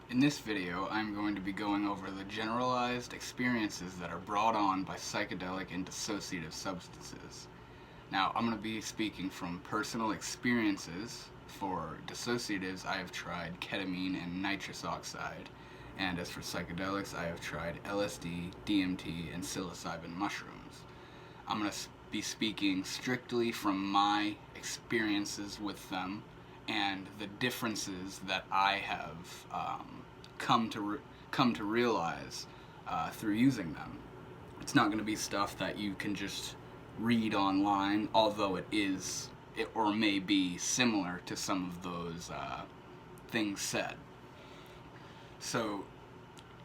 In this video, I'm going to be going over the generalized experiences that are brought on by psychedelic and dissociative substances. Now, I'm going to be speaking from personal experiences. For dissociatives, I have tried ketamine and nitrous oxide, and as for psychedelics, I have tried LSD, DMT, and psilocybin mushrooms. I'm going to be speaking strictly from my experiences with them and the differences that I have come to realize through using them. It's not going to be stuff that you can just read online, although it or may be similar to some of those things said. So,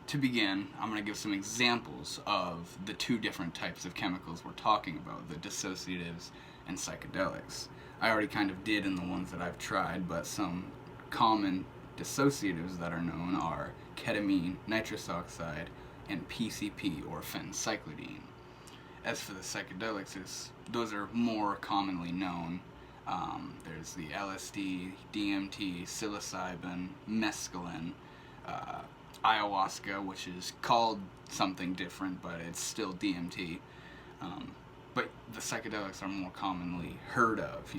to begin, I'm going to give some examples of the two different types of chemicals we're talking about, the dissociatives and psychedelics. I already kind of did in the ones that I've tried, but some common dissociatives that are known are ketamine, nitrous oxide, and PCP or phencyclidine. As for the psychedelics, those are more commonly known. There's the LSD, DMT, psilocybin, mescaline, ayahuasca, which is called something different, but it's still DMT. But the psychedelics are more commonly heard of,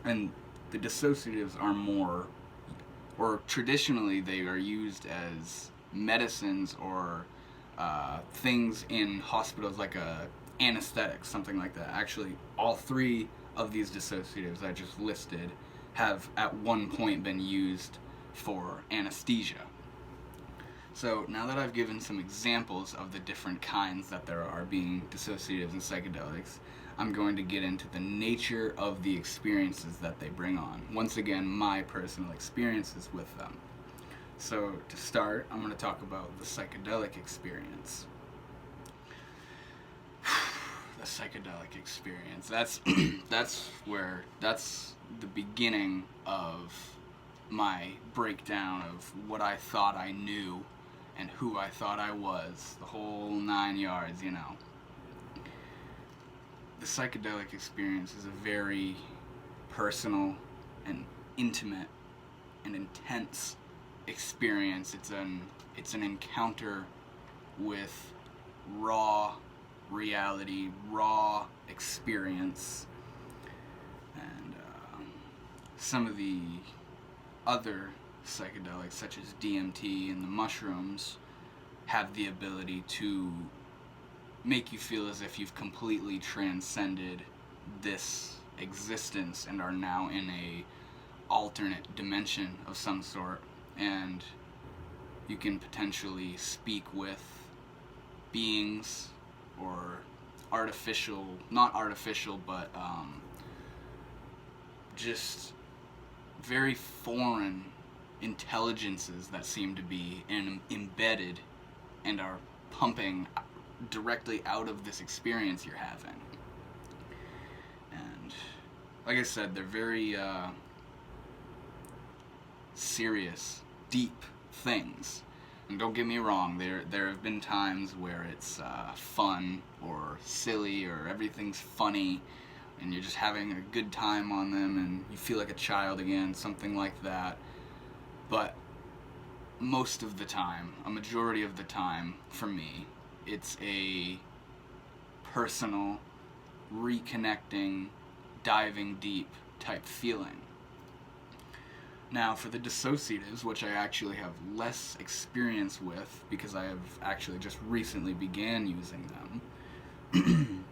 And the dissociatives are more, or traditionally they are used as medicines or things in hospitals like anesthetics, something like that. Actually, all three of these dissociatives I just listed have at one point been used for anesthesia. So now that I've given some examples of the different kinds that there are being dissociatives and psychedelics, I'm going to get into the nature of the experiences that they bring on. Once again, my personal experiences with them. So to start, I'm going to talk about the psychedelic experience. The psychedelic experience. That's the beginning of my breakdown of what I thought I knew and who I thought I was, the whole 9 yards, The psychedelic experience is a very personal and intimate and intense experience. It's an encounter with raw reality, raw experience, and some of the other psychedelics, such as DMT and the mushrooms, have the ability to make you feel as if you've completely transcended this existence and are now in a alternate dimension of some sort, and you can potentially speak with beings or not artificial, but just very foreign intelligences that seem to be embedded and are pumping directly out of this experience you're having. And like I said, they're very serious, deep things. And don't get me wrong, there have been times where it's fun or silly or everything's funny and you're just having a good time on them and you feel like a child again, something like that. But most of the time, a majority of the time, for me, it's a personal, reconnecting, diving deep type feeling. Now, for the dissociatives, which I actually have less experience with because I have actually just recently began using them,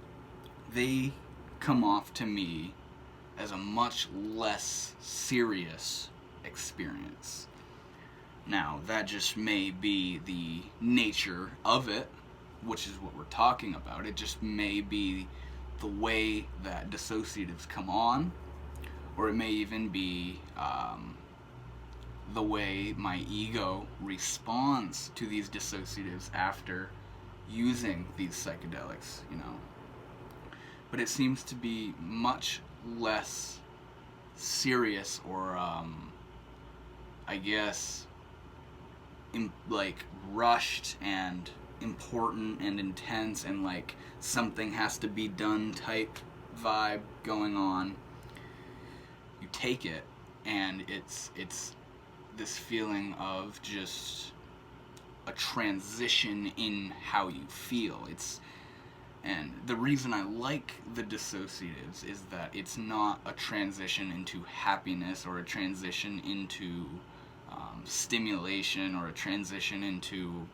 they come off to me as a much less serious experience. Now, that just may be the nature of it, which is what we're talking about. It just may be the way that dissociatives come on, or it may even be the way my ego responds to these dissociatives after using these psychedelics, But it seems to be much less serious or, I guess, rushed and important and intense and like something has to be done type vibe going on. You take it and it's this feeling of just a transition in how you feel. And the reason I like the dissociatives is that it's not a transition into happiness or a transition into stimulation or a transition into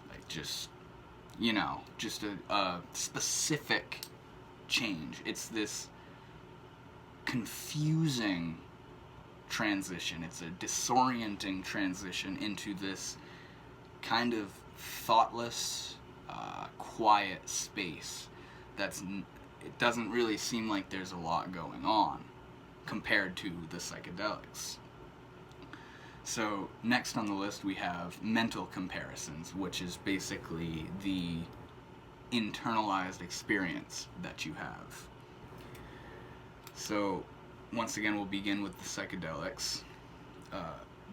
like just, you know, just a specific change. It's this confusing transition. It's a disorienting transition into this kind of thoughtless, quiet space it doesn't really seem like there's a lot going on compared to the psychedelics. So next on the list we have mental comparisons, which is basically the internalized experience that you have. So once again, we'll begin with the psychedelics.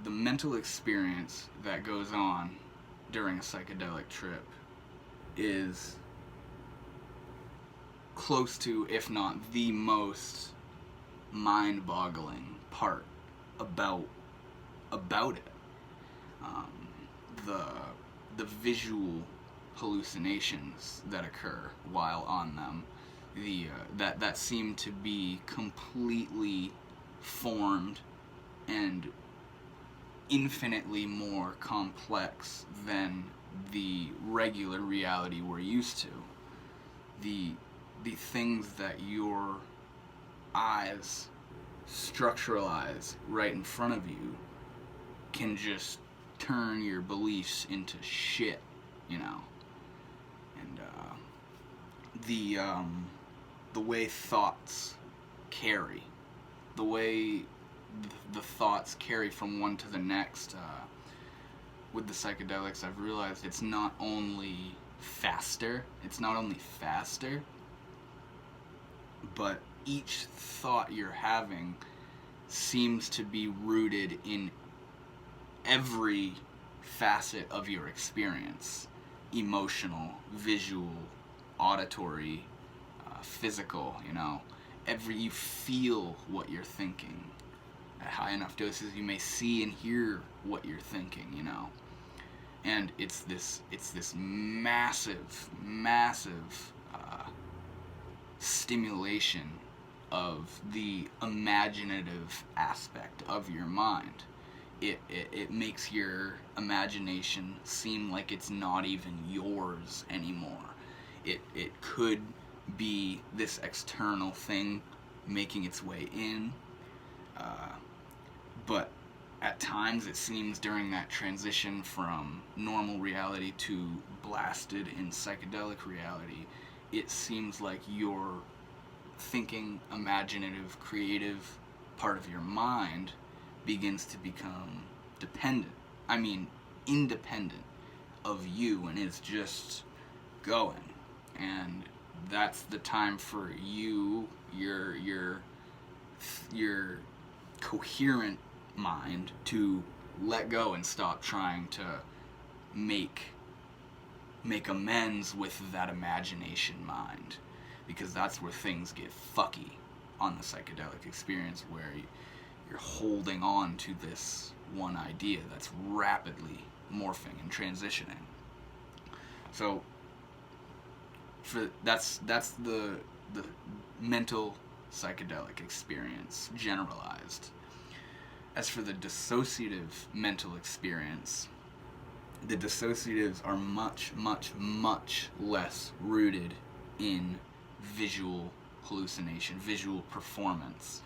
The mental experience that goes on during a psychedelic trip is close to, if not the most mind-boggling part about it. The visual hallucinations that occur while on them, that seem to be completely formed and infinitely more complex than the regular reality we're used to. The things that your eyes structuralize right in front of you can just turn your beliefs into shit, you know. And the way thoughts carry, the way the thoughts carry from one to the next, with the psychedelics, I've realized it's not only faster, but each thought you're having seems to be rooted in every facet of your experience: emotional, visual, auditory, physical, you know. You feel what you're thinking. At high enough doses, you may see and hear what you're thinking, you know. And it's this massive stimulation of the imaginative aspect of your mind. It makes your imagination seem like it's not even yours anymore. It could be this external thing making its way in, but at times it seems during that transition from normal reality to blasted in psychedelic reality, it seems like your thinking, imaginative, creative part of your mind begins to become independent of you, and is just going. And that's the time for your coherent mind to let go and stop trying to make amends with that imagination mind, because that's where things get fucky on the psychedelic experience, where you're holding on to this one idea that's rapidly morphing and transitioning. So that's the mental psychedelic experience generalized. As for the dissociative mental experience, the dissociatives are much less rooted in visual hallucination, visual performance.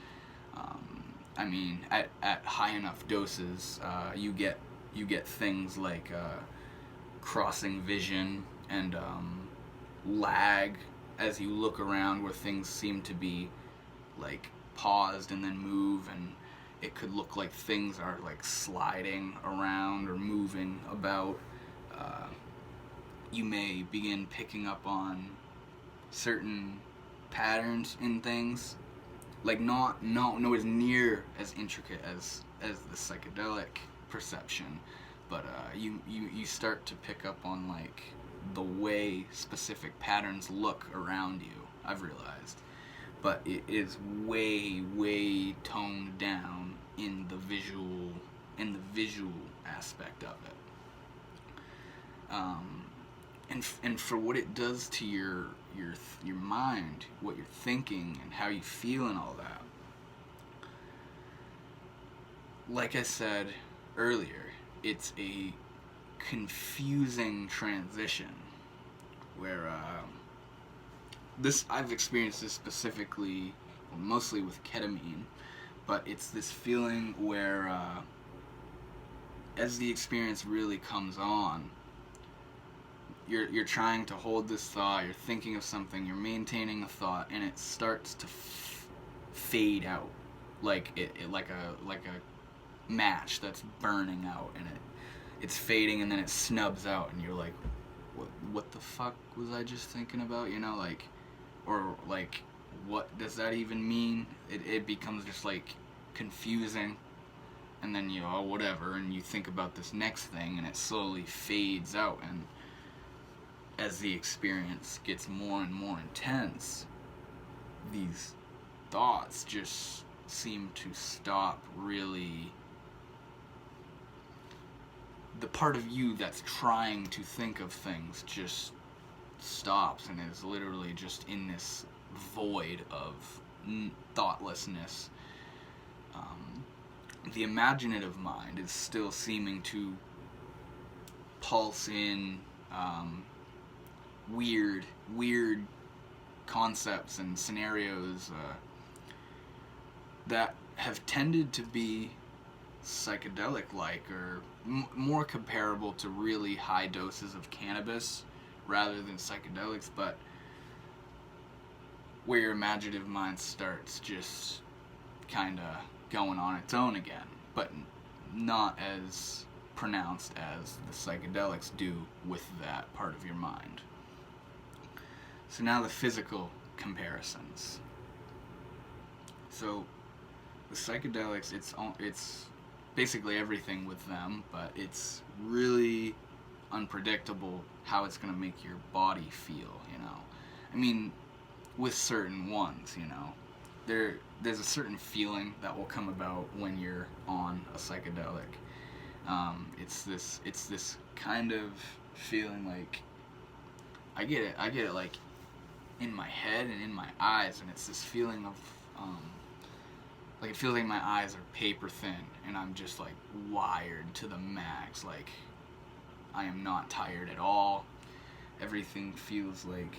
At high enough doses, you get things like crossing vision and lag as you look around, where things seem to be like paused and then move, and it could look like things are like sliding around or moving about. You may begin picking up on certain patterns in things, like not as near as intricate as the psychedelic perception, but you start to pick up on like the way specific patterns look around you, I've realized. but it is way, way toned down in the visual aspect of it. And for what it does to your mind, what you're thinking, and how you feel, and all that. Like I said earlier, it's a confusing transition where I've experienced this specifically, mostly with ketamine, but it's this feeling where as the experience really comes on, you're trying to hold this thought, you're thinking of something, you're maintaining the thought, and it starts to fade out, like a match that's burning out, and it's fading, and then it snubs out, and you're like, what the fuck was I just thinking about? You know, like, or like, what does that even mean? It becomes just like confusing, and then whatever, and you think about this next thing, and it slowly fades out, and as the experience gets more and more intense, these thoughts just seem to stop really. The part of you that's trying to think of things just stops and is literally just in this void of thoughtlessness. The imaginative mind is still seeming to pulse in weird concepts and scenarios that have tended to be psychedelic-like, or more comparable to really high doses of cannabis rather than psychedelics, but where your imaginative mind starts just kind of going on its own again, but not as pronounced as the psychedelics do with that part of your mind. So now the physical comparisons. So the psychedelics, it's basically everything with them, but it's really unpredictable how it's going to make your body feel, I mean, with certain ones, there's a certain feeling that will come about when you're on a psychedelic. It's this kind of feeling like, I get it like in my head and in my eyes, and it's this feeling of like it feels like my eyes are paper thin, and I'm just like wired to the max. Like I am not tired at all. Everything feels like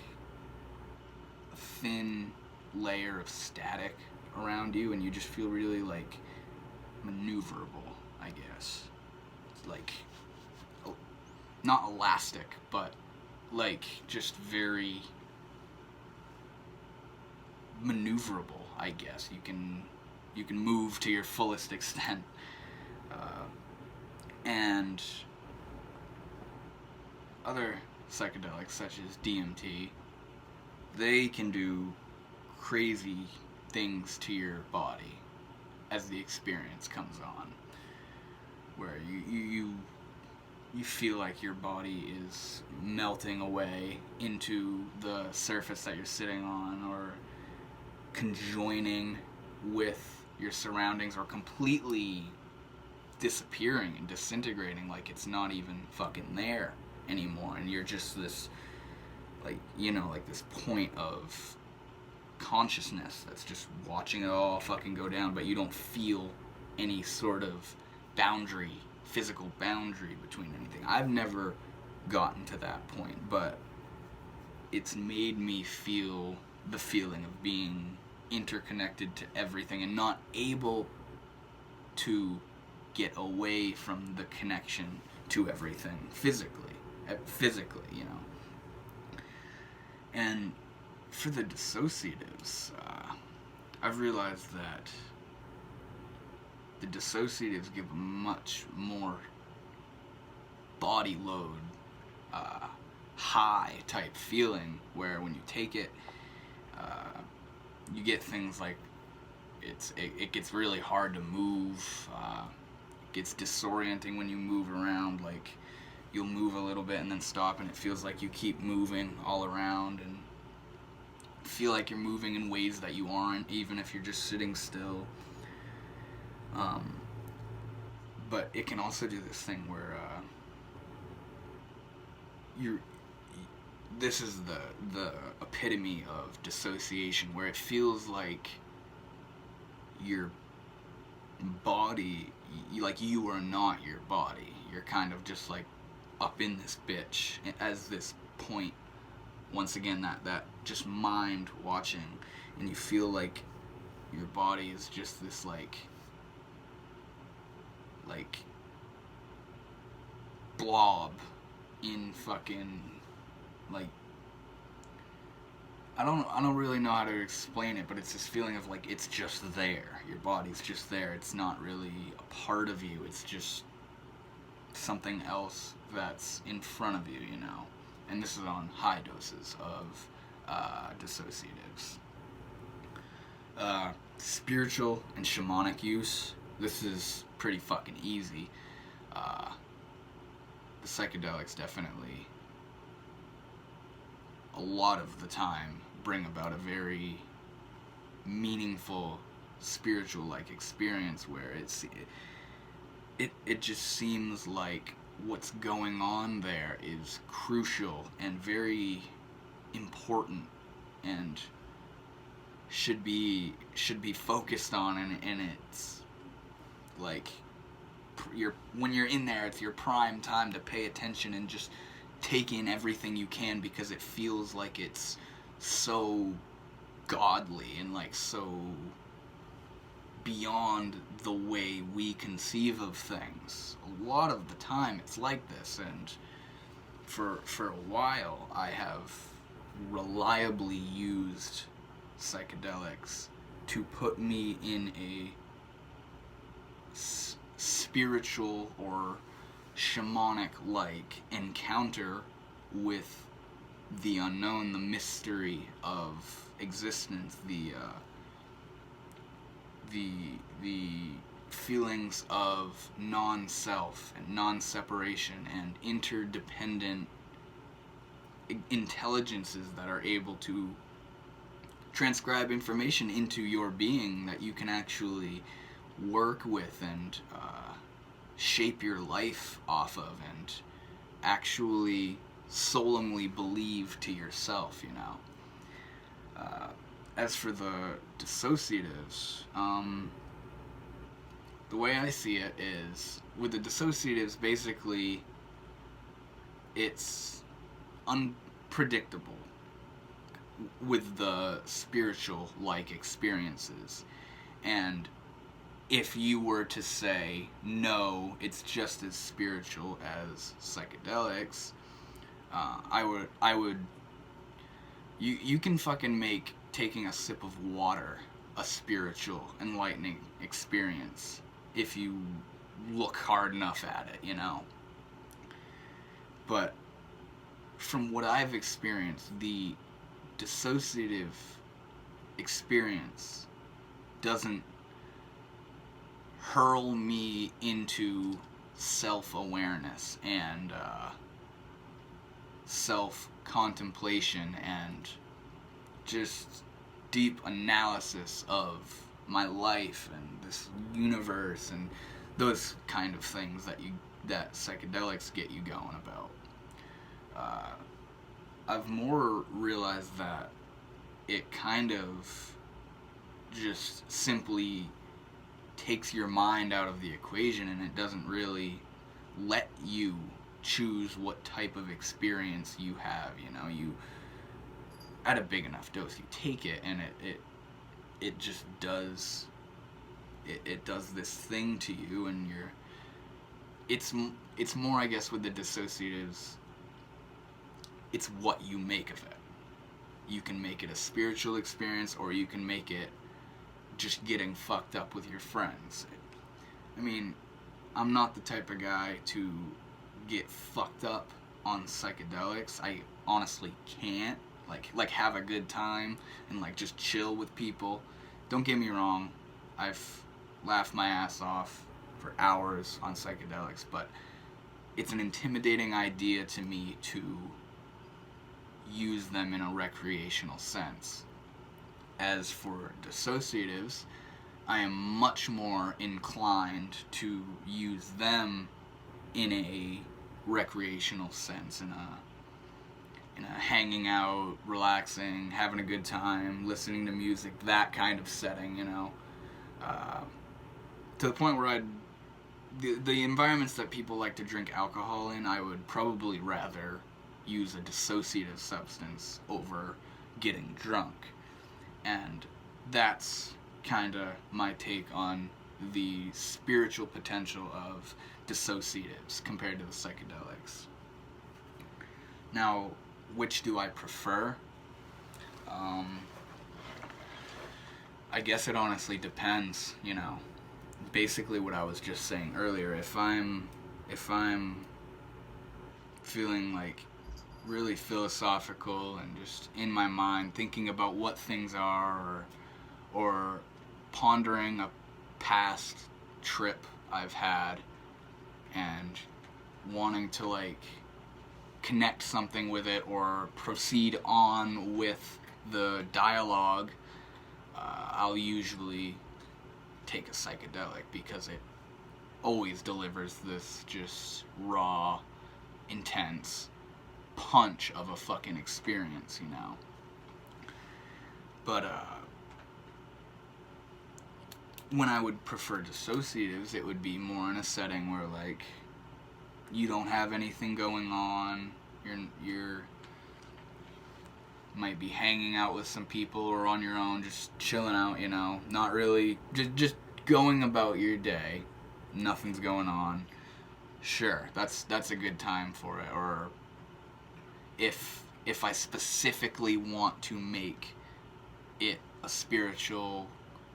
a thin layer of static around you, and you just feel really like maneuverable, I guess. It's like not elastic, but like just very maneuverable, I guess. You can move to your fullest extent, and other psychedelics such as DMT, they can do crazy things to your body as the experience comes on, where you feel like your body is melting away into the surface that you're sitting on, or conjoining with your surroundings, or completely disappearing and disintegrating, like it's not even fucking there anymore, and you're just this like this point of consciousness that's just watching it all fucking go down, but you don't feel any sort of physical boundary between anything. I've never gotten to that point, but it's made me feel the feeling of being interconnected to everything and not able to get away from the connection to everything physically, And for the dissociatives, I've realized that the dissociatives give a much more body load, high type feeling, where when you take it, you get things like it gets really hard to move. It gets disorienting when you move around. Like you'll move a little bit and then stop, and it feels like you keep moving all around, and feel like you're moving in ways that you aren't, even if you're just sitting still. But it can also do this thing where this is the epitome of dissociation, where it feels like your body, like you are not your body. You're kind of just like up in this bitch as this point. Once again, that just mind watching, and you feel like your body is just this like blob in fucking like I don't really know how to explain it, but it's this feeling of like it's just there. Your body's just there. It's not really a part of you. It's just something else that's in front of you, you know. And this is on high doses of dissociatives. Spiritual and shamanic use. This is pretty fucking easy. The psychedelics definitely, a lot of the time, bring about a very meaningful spiritual like experience where it just seems like what's going on there is crucial and very important and should be focused on, and it's like when you're in there, it's your prime time to pay attention and just take in everything you can, because it feels like it's so godly and like so beyond the way we conceive of things. A lot of the time it's like this, and for a while I have reliably used psychedelics to put me in a spiritual or shamanic-like encounter with the unknown, the mystery of existence, the feelings of non-self and non-separation and interdependent intelligences that are able to transcribe information into your being that you can actually work with and shape your life off of and actually solemnly believe to yourself, you know. As for the dissociatives, the way I see it is, with the dissociatives, basically, it's unpredictable with the spiritual-like experiences. And if you were to say, no, it's just as spiritual as psychedelics, I would, you can fucking make taking a sip of water a spiritual, enlightening experience if you look hard enough at it, you know. But from what I've experienced, the dissociative experience doesn't hurl me into self-awareness and self-contemplation and just deep analysis of my life and this universe and those kind of things that psychedelics get you going about. I've more realized that it kind of just simply takes your mind out of the equation, and it doesn't really let you choose what type of experience you have. You know, you at a big enough dose, you take it, and it just does it does this thing to you, and it's more, I guess, with the dissociatives, it's what you make of it. You can make it a spiritual experience, or you can make it just getting fucked up with your friends. I mean, I'm not the type of guy to get fucked up on psychedelics. I honestly can't. Like have a good time and like just chill with people. Don't get me wrong, I've laughed my ass off for hours on psychedelics, but it's an intimidating idea to me to use them in a recreational sense. As for dissociatives, I am much more inclined to use them in a recreational sense, in a hanging out, relaxing, having a good time, listening to music, that kind of setting, you know. To the point where the environments that people like to drink alcohol in, I would probably rather use a dissociative substance over getting drunk. And that's kind of my take on the spiritual potential of dissociatives compared to the psychedelics. Now, which do I prefer? I guess it honestly depends, you know. Basically what I was just saying earlier, if I'm feeling like really philosophical and just in my mind thinking about what things are, or pondering a past trip I've had and wanting to like connect something with it or proceed on with the dialogue, I'll usually take a psychedelic because it always delivers this just raw, intense punch of a fucking experience, you know. But when I would prefer dissociatives, it would be more in a setting where like you don't have anything going on, you're might be hanging out with some people or on your own, just chilling out, you know, not really, just going about your day, nothing's going on. Sure, that's a good time for it. Or if I specifically want to make it a spiritual,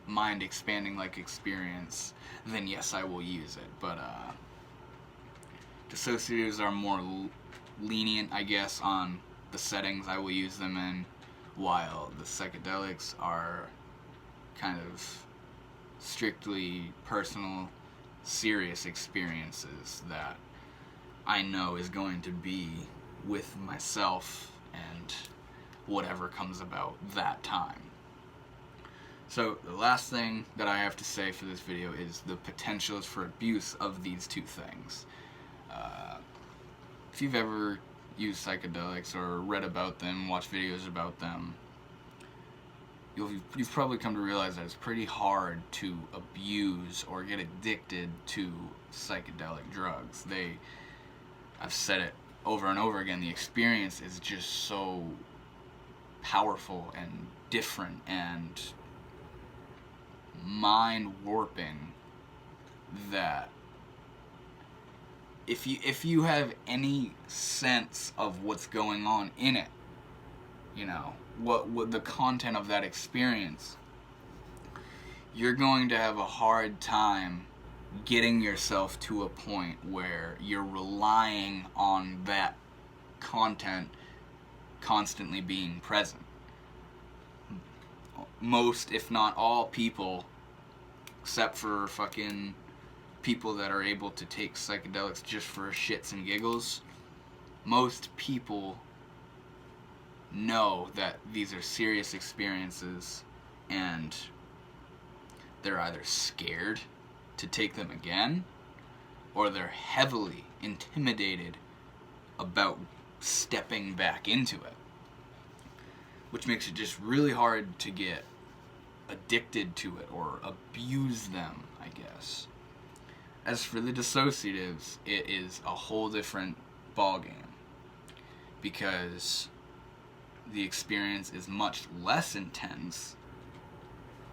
mind expanding like experience, then yes, I will use it. But dissociatives are more lenient, I guess, on the settings I will use them in, while the psychedelics are kind of strictly personal, serious experiences that I know is going to be with myself and whatever comes about that time. So the last thing that I have to say for this video is the potentials for abuse of these two things. If you've ever used psychedelics or read about them, watched videos about them, you've probably come to realize that it's pretty hard to abuse or get addicted to psychedelic drugs. I've said it over and over again, the experience is just so powerful and different and mind warping that if you have any sense of what's going on in it, you know, what the content of that experience, you're going to have a hard time getting yourself to a point where you're relying on that content constantly being present. Most, if not all people, except for fucking people that are able to take psychedelics just for shits and giggles, most people know that these are serious experiences and they're either scared to take them again or they're heavily intimidated about stepping back into it, which makes it just really hard to get addicted to it or abuse them, I guess. As for the dissociatives, it is a whole different ballgame because the experience is much less intense,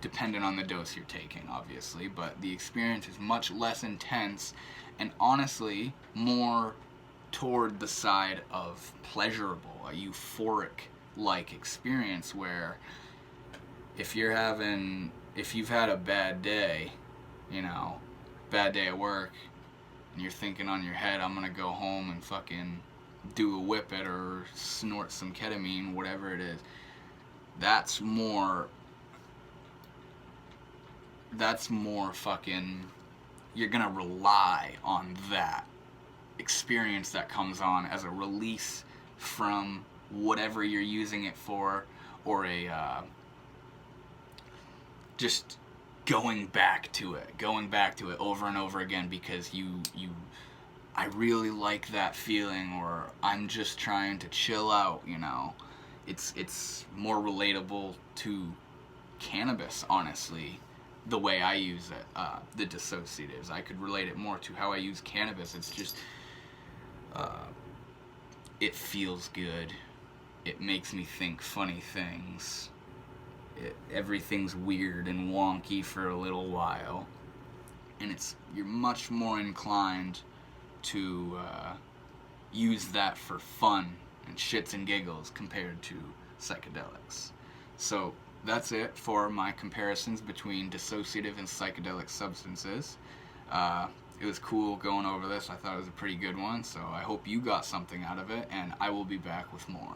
dependent on the dose you're taking, obviously, but the experience is much less intense and honestly more toward the side of pleasurable, a euphoric-like experience where if you've had a bad day, you know, bad day at work, and you're thinking on your head, I'm gonna go home and fucking do a whip it or snort some ketamine, whatever it is, that's more fucking, you're gonna rely on that experience that comes on as a release from whatever you're using it for, or just going back to it over and over again, because I really like that feeling, or I'm just trying to chill out, you know. It's more relatable to cannabis, honestly, the way I use it. The dissociatives, I could relate it more to how I use cannabis. It's just, it feels good. It makes me think funny things. Everything's weird and wonky for a little while, and you're much more inclined to use that for fun and shits and giggles compared to psychedelics. So that's it for my comparisons between dissociative and psychedelic substances. It was cool going over this. I thought it was a pretty good one, so I hope you got something out of it, and I will be back with more.